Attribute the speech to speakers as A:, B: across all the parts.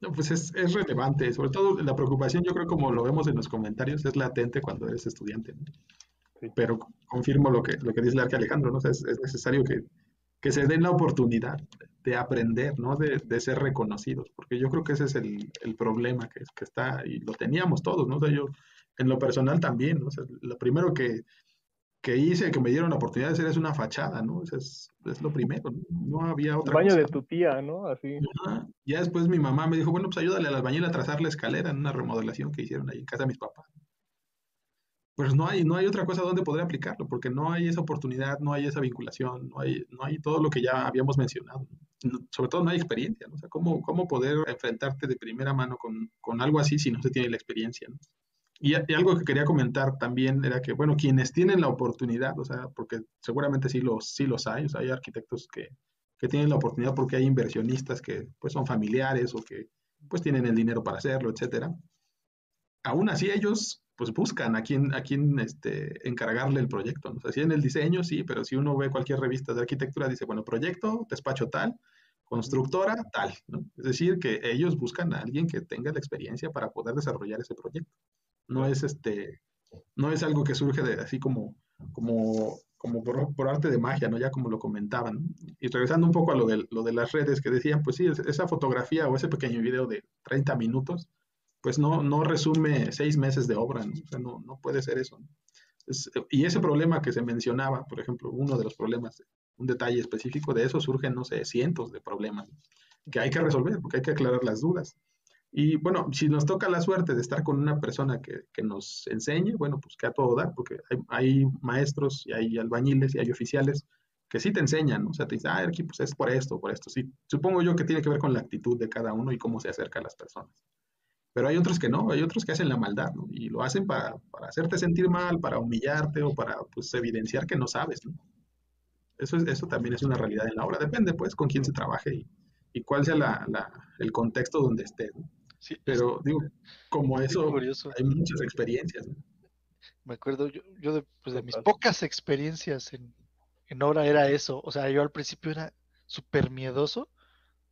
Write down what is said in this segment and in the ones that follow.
A: No, pues es relevante, sobre todo la preocupación, yo creo como lo vemos en los comentarios, es latente cuando eres estudiante, ¿no?
B: Sí.
A: Pero confirmo lo que dice el arque Alejandro, ¿no? O sea, es necesario que se den la oportunidad de aprender, ¿no? De ser reconocidos, porque yo creo que ese es el problema que está, y lo teníamos todos, ¿no? O sea, yo en lo personal también, ¿no? O sea, lo primero que hice, que me dieron la oportunidad de hacer es una fachada, ¿no? O sea, es lo primero, ¿no? No había
B: El
A: otra
B: baño
A: cosa.
B: de tu tía, ¿no? Así.
A: Ajá. Ya después mi mamá me dijo, bueno, pues ayúdale al albañil a trazar la escalera en una remodelación que hicieron ahí en casa de mis papás. Pues no hay otra cosa donde poder aplicarlo, porque no hay esa oportunidad, no hay esa vinculación, no hay todo lo que ya habíamos mencionado. Sobre todo no hay experiencia, ¿no? O sea, ¿cómo poder enfrentarte de primera mano con algo así si no se tiene la experiencia, ¿no? Y algo que quería comentar también era que, bueno, quienes tienen la oportunidad, o sea, porque seguramente sí los hay, o sea, hay arquitectos que tienen la oportunidad porque hay inversionistas que pues son familiares o que pues tienen el dinero para hacerlo, etcétera. Aún así ellos pues buscan a quién encargarle el proyecto, ¿no? O sea, sí en el diseño, sí, pero si uno ve cualquier revista de arquitectura, dice, bueno, proyecto, despacho tal,
B: Ujú.
A: constructora tal, ¿no? Es decir, que ellos buscan a alguien que tenga la experiencia para poder desarrollar ese proyecto. No
B: Claro.
A: es no es algo que surge de así como por arte de magia, ¿no? Ya como lo comentaban, ¿no? Y regresando un poco a lo de las redes que decían, pues sí, esa fotografía o ese pequeño video de 30 minutos, pues no resume 6 meses de obra, ¿no? O sea, no puede ser eso, ¿no? Y ese problema que se mencionaba, por ejemplo, uno de los problemas, un detalle específico de eso, surgen, no sé, cientos de problemas, ¿no? Que hay que resolver, porque hay que aclarar las dudas. Y bueno, si nos toca la suerte de estar con una persona que nos enseñe, bueno, pues que a todo dar, porque hay maestros y hay albañiles y hay oficiales que sí te enseñan, ¿no? O sea, te dicen, aquí pues es por esto, por esto. Sí, supongo yo que tiene que ver con la actitud de cada uno y cómo se acerca a las personas. Pero hay otros que no, hay otros que hacen la maldad, ¿no? Y lo hacen para hacerte sentir mal, para humillarte o para, pues, evidenciar que no sabes, ¿no? Eso también es una realidad en la obra. Depende, pues, con quién se trabaje y cuál sea el contexto donde esté, ¿no?
C: Sí,
A: Pero digo, como
C: es muy
A: eso,
C: curioso.
A: hay muchas experiencias, ¿no?
C: Me acuerdo, yo de mis
B: Total.
C: pocas experiencias en obra era eso. O sea, yo al principio era súper miedoso.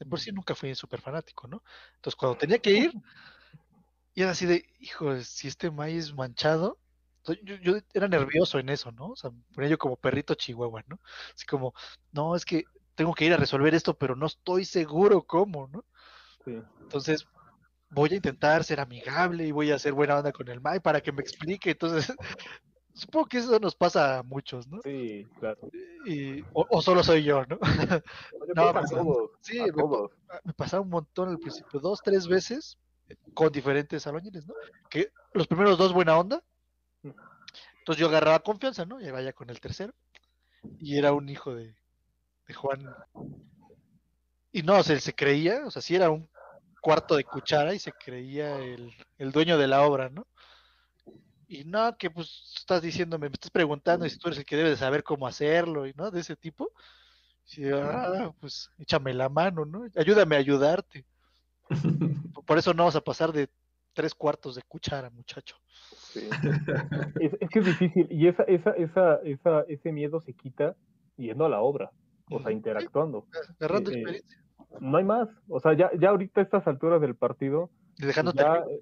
C: De por sí nunca fui súper fanático, ¿no? Entonces, cuando tenía que ir, y era así de, hijo, si este maíz es manchado, yo era nervioso en eso, ¿no? O sea, me ponía yo como perrito chihuahua, ¿no? Así como, no, es que tengo que ir a resolver esto, pero no estoy seguro cómo, ¿no?
B: Sí,
C: Entonces, voy a intentar ser amigable y voy a hacer buena onda con el Mai para que me explique. Entonces, supongo que eso nos pasa a muchos, ¿no?
B: sí, claro.
C: O solo soy yo, ¿no?
B: No, yo creo
C: No,
B: que a todos,
C: sí,
B: a todos.
C: me pasaba un montón al principio, dos, tres veces con diferentes albañiles, ¿no? Que los primeros dos buena onda, entonces yo agarraba confianza, ¿no? Y vaya con el tercero, y era un hijo de Juan. Y no, o sea, él se creía, o sea, sí era un cuarto de cuchara y se creía el dueño de la obra, ¿no? Y no, que pues estás diciéndome, me estás preguntando si tú eres el que debe de saber cómo hacerlo, y no, de ese tipo. Y pues échame la mano, ¿no? Ayúdame a ayudarte. Por eso no vas a pasar de tres cuartos de cuchara, muchacho.
B: Sí. Es que es difícil y ese miedo se quita yendo a la obra, o sea,
C: Sí,
B: interactuando.
C: agarrando
B: Eh,
C: experiencia
B: no hay más, o sea, ya ahorita a estas alturas del partido,
C: y
B: pues
C: dejándote
B: ya,
C: amigo.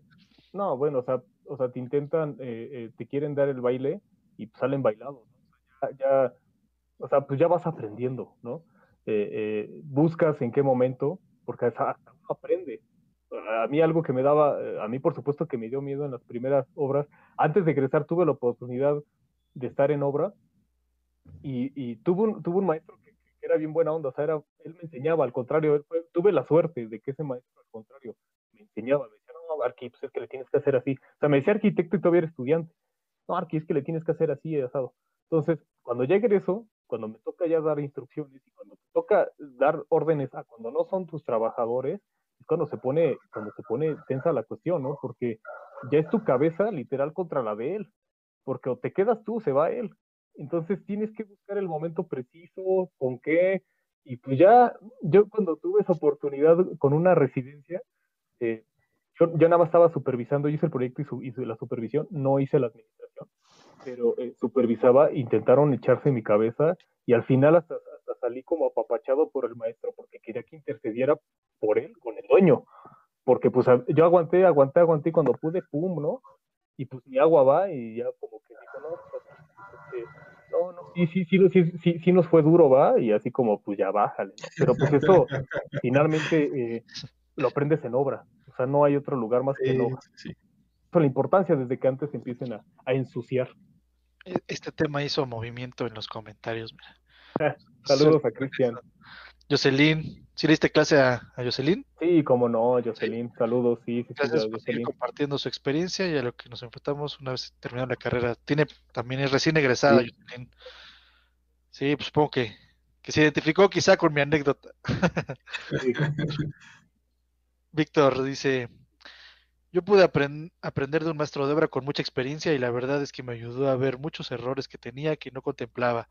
B: no, bueno, o sea, te intentan, te quieren dar el baile y pues salen bailados, ¿no? O sea, pues ya vas aprendiendo, ¿no? Buscas en qué momento, porque hasta uno aprende. A mí algo que me daba, a mí por supuesto que me dio miedo en las primeras obras. Antes de egresar tuve la oportunidad de estar en obra y tuve un maestro que era bien buena onda, o sea, él me enseñaba, al contrario, tuve la suerte de que ese maestro, al contrario, me enseñaba, me decía, no, Arqui, pues es que le tienes que hacer así. O sea, me decía arquitecto y todavía era estudiante. No, Arqui, es que le tienes que hacer así, asado. Entonces, cuando ya egreso, cuando me toca ya dar instrucciones y cuando te toca dar órdenes a cuando no son tus trabajadores, es cuando se pone tensa la cuestión, ¿no? Porque ya es tu cabeza literal contra la de él, porque o te quedas tú, se va él. Entonces tienes que buscar el momento preciso, con qué, y pues ya, yo cuando tuve esa oportunidad con una residencia, eh, yo nada más estaba supervisando, yo hice el proyecto y la supervisión, no hice la administración, pero supervisaba, intentaron echarse en mi cabeza y al final hasta salí como apapachado por el maestro porque quería que intercediera por él con el dueño. porque pues yo aguanté y cuando pude, pum, ¿no? Y pues mi agua va y ya como que dijo, no, pues, no, sí nos fue duro, va, y así como pues ya bájale, ¿no? Pero pues eso finalmente lo aprendes en obra, o sea, no hay otro lugar más que en obra.
A: Sí.
B: Eso es la importancia desde que antes empiecen a ensuciar.
C: Este tema hizo movimiento en los comentarios. Mira.
B: Saludos a Cristian.
C: Jocelyn, ¿sí le diste clase a Jocelyn?
B: Sí, como no,
C: Sí.
B: Jocelyn, saludos, sí,
C: Gracias por seguir
B: Jocelyn.
C: compartiendo su experiencia y a lo que nos enfrentamos una vez terminada la carrera. También es recién egresada,
B: Sí.
C: Jocelyn. Sí, pues supongo que se identificó quizá con mi anécdota.
B: Sí.
C: Víctor dice, yo pude aprender de un maestro de obra con mucha experiencia y la verdad es que me ayudó a ver muchos errores que tenía que no contemplaba.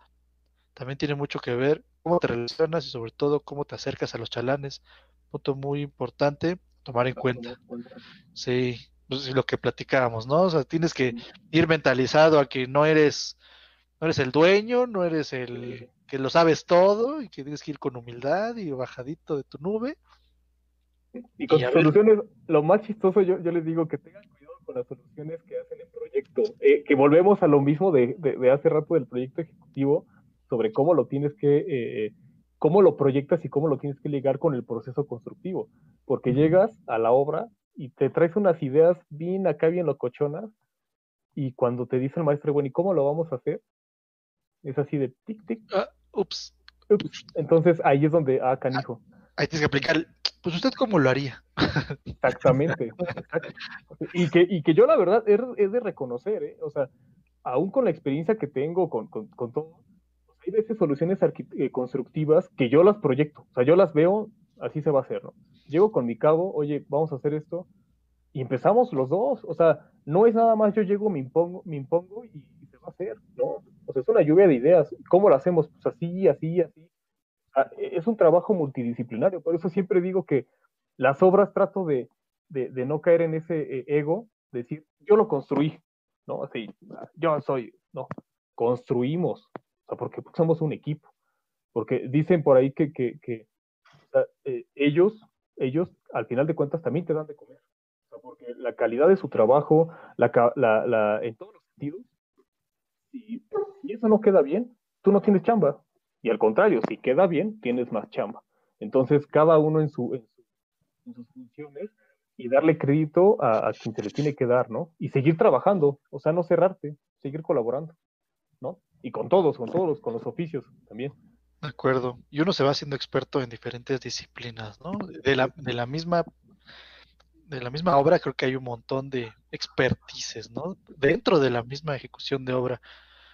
C: También tiene mucho que ver cómo te relacionas y sobre todo cómo te acercas a los chalanes. Punto muy importante tomar en cuenta. Sí, pues es lo que platicábamos, ¿no? O sea, tienes que ir mentalizado a que no eres el dueño, no eres el que lo sabes todo y que tienes que ir con humildad y bajadito de tu nube.
B: Y con
C: Y a
B: tus
C: ver,
B: soluciones, lo más chistoso, yo les digo que tengan cuidado con las soluciones que hacen en proyecto. Que volvemos a lo mismo de hace rato del proyecto ejecutivo, sobre cómo lo tienes que, cómo lo proyectas y cómo lo tienes que ligar con el proceso constructivo. Porque llegas a la obra y te traes unas ideas bien acá, bien locochonas, y cuando te dice el maestro, bueno, ¿y cómo lo vamos a hacer? Es así de tic, tic,
C: ups,
B: ups. Entonces ahí es donde, canijo.
C: ahí tienes que aplicar, pues usted cómo lo haría.
B: Exactamente, exacto. Y que yo la verdad es de reconocer, ¿eh? O sea, aún con la experiencia que tengo con todo, pues hay veces soluciones constructivas que yo las proyecto, o sea, yo las veo, así se va a hacer, ¿no? Llego con mi cabo, oye, vamos a hacer esto, y empezamos los dos, o sea, no es nada más yo llego, me impongo y se va a hacer, ¿no? O sea, es una lluvia de ideas. ¿Cómo lo hacemos? Pues así, así, así. Es un trabajo multidisciplinario, por eso siempre digo que las obras trato de no caer en ese ego, decir, yo lo construí, ¿no? Así, yo soy, no, construimos, o sea, porque somos un equipo, porque dicen por ahí que o sea, ellos al final de cuentas también te dan de comer, o sea, porque la calidad de su trabajo, en todos los sentidos, y eso no queda bien, tú no tienes chamba. Y al contrario, si queda bien, tienes más chamba. Entonces, cada uno en sus funciones y darle crédito a quien se le tiene que dar, ¿no? Y seguir trabajando, o sea, no cerrarte, seguir colaborando, ¿no? Y con los oficios también.
C: De acuerdo. Y uno se va haciendo experto en diferentes disciplinas, ¿no? De la misma obra creo que hay un montón de expertices, ¿no? Dentro de la misma ejecución de obra.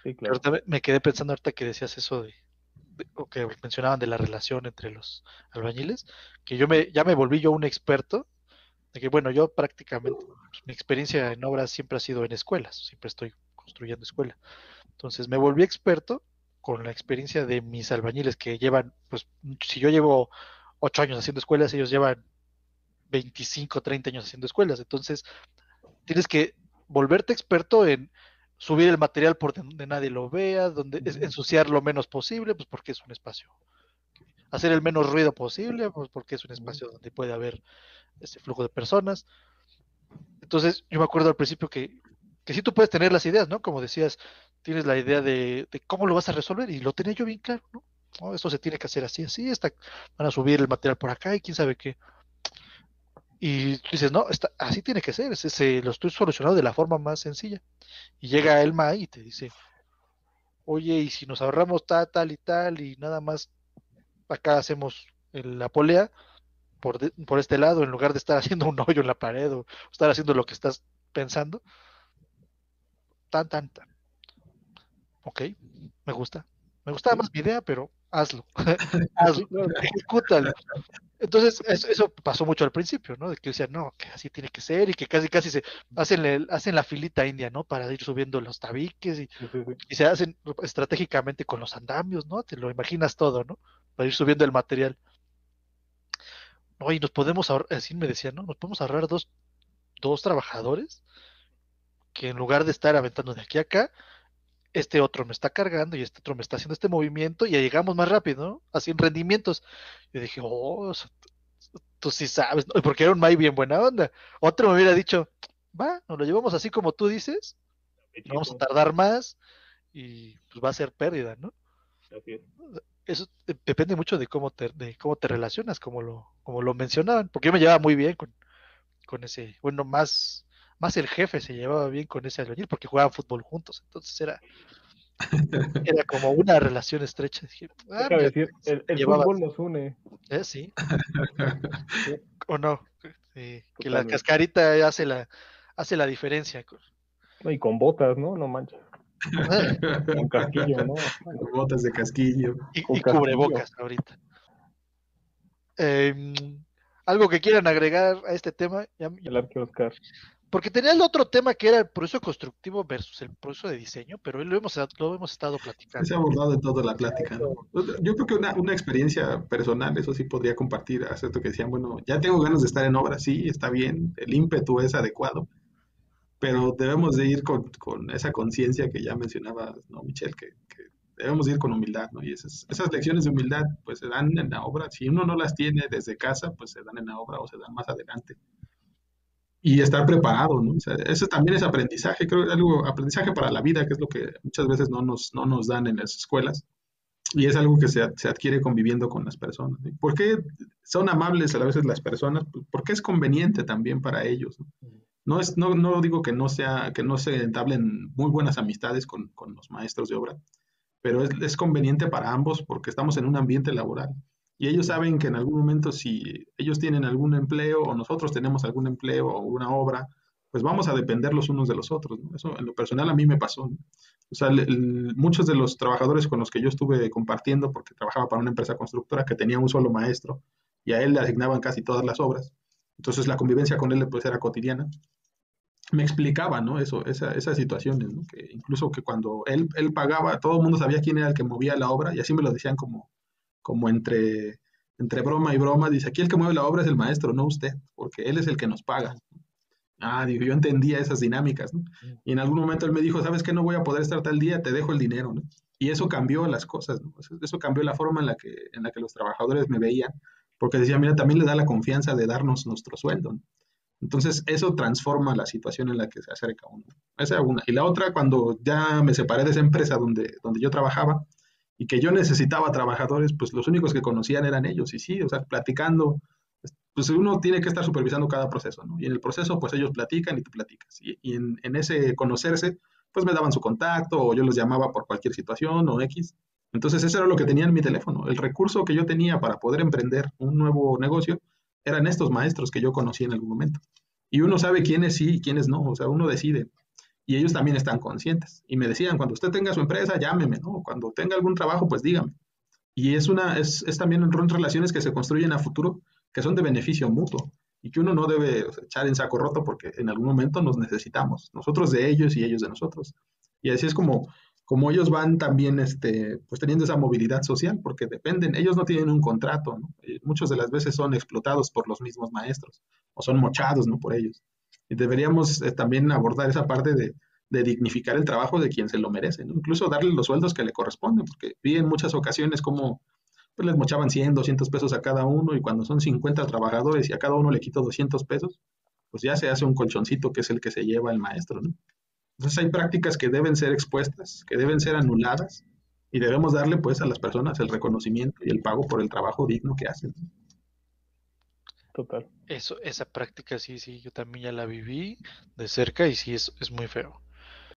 B: Sí,
C: Pero
B: claro.
C: ahorita me quedé pensando ahorita que decías eso o que mencionaban de la relación entre los albañiles, que ya me volví yo un experto, de que bueno, yo prácticamente, pues, mi experiencia en obras siempre ha sido en escuelas, siempre estoy construyendo escuela. Entonces me volví experto con la experiencia de mis albañiles que llevan, pues si yo llevo 8 años haciendo escuelas, ellos llevan 25, 30 años haciendo escuelas. Entonces tienes que volverte experto en subir el material por donde nadie lo vea, donde ensuciar lo menos posible, pues porque es un espacio. Hacer el menos ruido posible, pues porque es un espacio donde puede haber este flujo de personas. Entonces, yo me acuerdo al principio que sí tú puedes tener las ideas, ¿no? Como decías, tienes la idea de cómo lo vas a resolver y lo tenía yo bien claro, ¿no? No, esto se tiene que hacer así, así, van a subir el material por acá y quién sabe qué. Y tú dices, no, así tiene que ser, lo estoy solucionando de la forma más sencilla. Y llega Elma y te dice, oye, y si nos ahorramos tal y tal y nada más acá hacemos la polea por este lado, en lugar de estar haciendo un hoyo en la pared o estar haciendo lo que estás pensando, tan. Ok, me gusta. Me gustaba
B: Sí,
C: más mi idea, pero hazlo. Hazlo,
B: sí, claro.
C: ejecútalo. Entonces, eso pasó mucho al principio, ¿no? De que decían, no, que así tiene que ser y que casi se hacen la filita india, ¿no? Para ir subiendo los tabiques
B: Sí, sí, sí.
C: y se hacen estratégicamente con los andamios, ¿no? Te lo imaginas todo, ¿no? Para ir subiendo el material. No, y nos podemos ahorrar, así me decían, ¿no? Nos podemos ahorrar dos trabajadores que en lugar de estar aventando de aquí a acá, este otro me está cargando y este otro me está haciendo este movimiento y ya llegamos más rápido, ¿no? Así en rendimientos. Yo dije, oh, Tú sí sabes, ¿no? Porque era un May bien buena onda. Otro me hubiera dicho, va, nos lo llevamos así como tú dices, no vamos a
B: Pechito,
C: tardar más y pues va a ser pérdida, ¿no?
B: así es.
C: Eso depende mucho de cómo te relacionas, como lo mencionaban, porque yo me llevaba muy bien con ese, bueno, más el jefe se llevaba bien con ese albañil porque jugaban fútbol juntos, entonces era como una relación estrecha. Dije,
B: Deja
C: pues
B: de
C: ya
B: decir,
C: te
B: el
C: llevabas,
B: fútbol nos une.
C: sí,
B: Sí,
C: o no, que la
B: totalmente.
C: cascarita hace la diferencia.
B: No, y con botas, ¿no? No manches.
C: Eh,
B: Con casquillo, ¿no?
A: Con botas de casquillo.
B: Con
C: y
B: casquillo.
C: cubrebocas ahorita. Eh, algo que quieran agregar a este tema,
B: El arque Oscar.
C: porque tenía el otro tema que era el proceso constructivo versus el proceso de diseño, pero lo hemos estado
A: Se
C: platicando.
A: ha abordado en toda la
B: Ya,
A: plática, ¿no?
B: eso,
A: Yo creo que una experiencia personal, eso sí podría compartir, acepto que decían, bueno, ya tengo ganas de estar en obra, sí, está bien, el ímpetu es adecuado, pero debemos de ir con esa conciencia que ya mencionaba, ¿no, Michelle? Que debemos ir con humildad, ¿no? Y esas lecciones de humildad, pues se dan en la obra. Si uno no las tiene desde casa, pues se dan en la obra o se dan más adelante. Y estar preparado, ¿no? O sea, eso también es aprendizaje, creo que algo, aprendizaje para la vida, que es lo que muchas veces no nos dan en las escuelas. Y es algo que se adquiere conviviendo con las personas. ¿Sí? ¿Por qué son amables a veces las personas? Pues porque es conveniente también para ellos. ¿No? No digo que no se entablen muy buenas amistades con los maestros de obra, pero es conveniente para ambos porque estamos en un ambiente laboral. Y ellos saben que en algún momento si ellos tienen algún empleo o nosotros tenemos algún empleo o una obra, pues vamos a depender los unos de los otros. ¿No? Eso en lo personal a mí me pasó. ¿No? O sea, muchos de los trabajadores con los que yo estuve compartiendo, porque trabajaba para una empresa constructora que tenía un solo maestro y a él le asignaban casi todas las obras, entonces la convivencia con él pues era cotidiana, me explicaba, ¿no? Esas situaciones, ¿no? Que incluso que cuando él pagaba, todo el mundo sabía quién era el que movía la obra y así me lo decían como entre broma y broma. Dice, aquí el que mueve la obra es el maestro, no usted, porque él es el que nos paga. Ah, digo, yo entendía esas dinámicas, ¿no? Y en algún momento él me dijo, ¿sabes qué? No voy a poder estar tal día, te dejo el dinero, ¿no? Y eso cambió las cosas, ¿no? Eso cambió la forma en la que los trabajadores me veían, porque decía, mira, también le da la confianza de darnos nuestro sueldo, ¿no? Entonces, eso transforma la situación en la que se acerca uno. Esa es una. Y la otra, cuando ya me separé de esa empresa donde yo trabajaba y que yo necesitaba trabajadores, pues los únicos que conocían eran ellos. Y sí, o sea, platicando, pues uno tiene que estar supervisando cada proceso, ¿no? Y en el proceso, pues ellos platican y tú platicas. Y en ese conocerse, pues me daban su contacto o yo los llamaba por cualquier situación o X. Entonces, eso era lo que tenía en mi teléfono. El recurso que yo tenía para poder emprender un nuevo negocio eran estos maestros que yo conocí en algún momento. Y uno sabe quiénes sí y quiénes no, o sea, uno decide. Y ellos también están conscientes. Y me decían, cuando usted tenga su empresa, llámeme, ¿no? Cuando tenga algún trabajo, pues dígame. Y es también relaciones que se construyen a futuro, que son de beneficio mutuo. Y que uno no debe, o sea, echar en saco roto porque en algún momento nos necesitamos, nosotros de ellos y ellos de nosotros. Y así es como ellos van también pues teniendo esa movilidad social, porque dependen, ellos no tienen un contrato, ¿no? Muchas de las veces son explotados por los mismos maestros o son mochados, ¿no? Por ellos. Y deberíamos también abordar esa parte de dignificar el trabajo de quien se lo merece, ¿no? Incluso darle los sueldos que le corresponden, porque vi en muchas ocasiones como pues, les mochaban 100, 200 pesos a cada uno y cuando son 50 trabajadores y a cada uno le quito 200 pesos, pues ya se hace un colchoncito que es el que se lleva el maestro, ¿no? Entonces hay prácticas que deben ser expuestas, que deben ser anuladas y debemos darle pues a las personas el reconocimiento y el pago por el trabajo digno que hacen.
B: total.
C: Esa práctica sí, yo también ya la viví de cerca y sí es muy feo.